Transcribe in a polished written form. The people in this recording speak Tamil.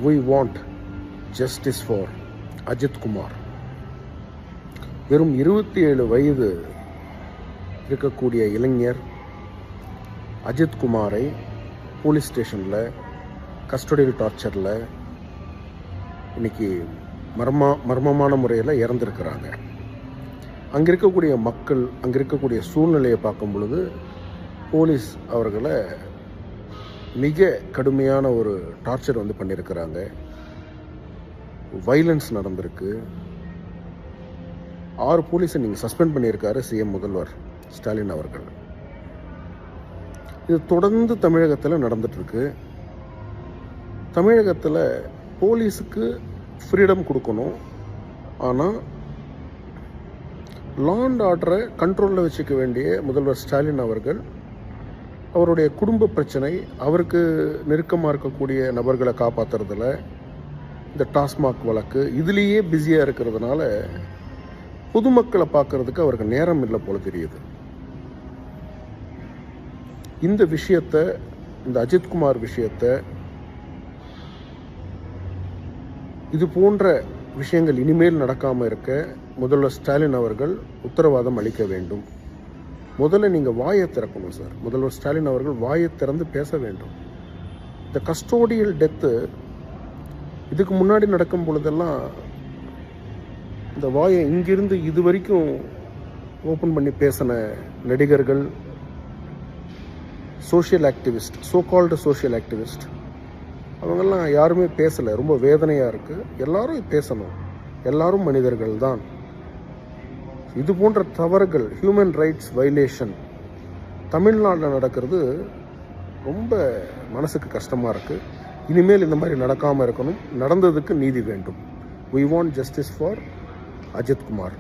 we want justice for Ajith Kumar. வெறும் 27 வயது இருக்கக்கூடிய இளைஞர் அஜித் குமாரை போலீஸ் ஸ்டேஷனில் கஸ்டடியல் டார்ச்சரில் இன்னைக்கு மர்மமான முறையில் இறந்துருக்கிறாங்க. அங்கே இருக்கக்கூடிய மக்கள், அங்கே இருக்கக்கூடிய சூழ்நிலையை பார்க்கும் பொழுது போலீஸ் அவர்களை மிக கடுமையான ஒரு டார்ச்சர் பண்ணியிருக்கிறாங்க. வைலன்ஸ் நடந்திருக்கு. 6 போலீஸை நீங்கள் சஸ்பெண்ட் பண்ணியிருக்காரு சிஎம் முதல்வர் ஸ்டாலின் அவர்கள். இது தொடர்ந்து தமிழகத்தில் நடந்துட்டுருக்கு. தமிழகத்தில் போலீஸுக்கு ஃப்ரீடம் கொடுக்கணும், ஆனால் லா அண்ட் ஆர்டரை கண்ட்ரோலில் வச்சுக்க வேண்டிய முதல்வர் ஸ்டாலின் அவர்கள் அவருடைய குடும்ப பிரச்சனை, அவருக்கு நெருக்கமாக இருக்கக்கூடிய நபர்களை காப்பாற்றுறதுல, இந்த டாஸ்மாக் வழக்கு இதுலேயே பிஸியாக இருக்கிறதுனால பொதுமக்களை பார்க்கறதுக்கு அவருக்கு நேரம் இல்லை போல தெரியுது. இந்த விஷயத்தை, இந்த அஜித்குமார் விஷயத்தை, இது போன்ற விஷயங்கள் இனிமேல் நடக்காமல் இருக்க முதல்வர் ஸ்டாலின் அவர்கள் உத்தரவாதம் அளிக்க வேண்டும். முதல்ல நீங்கள் வாயை திறக்கணும் சார். முதல்வர் ஸ்டாலின் அவர்கள் வாயை திறந்து பேச வேண்டும். இந்த கஸ்டோடியல் டெத்து இதுக்கு முன்னாடி நடக்கும் பொழுதெல்லாம் இந்த வாயை இங்கிருந்து இது வரைக்கும் ஓப்பன் பண்ணி பேசின நடிகர்கள், social activist, so called social activist, அவங்கெல்லாம் யாருமே பேசலை. ரொம்ப வேதனையாக இருக்குது. எல்லாரும் பேசணும். எல்லாரும் மனிதர்கள் தான். இது போன்ற தவறுகள், ஹியூமன் ரைட்ஸ் வயலேஷன் தமிழ்நாட்டில் நடக்கிறது ரொம்ப மனசுக்கு கஷ்டமாக இருக்குது. இனிமேல் இந்த மாதிரி நடக்காமல் இருக்கணும். நடந்ததுக்கு நீதி வேண்டும். We want justice for Ajith Kumar.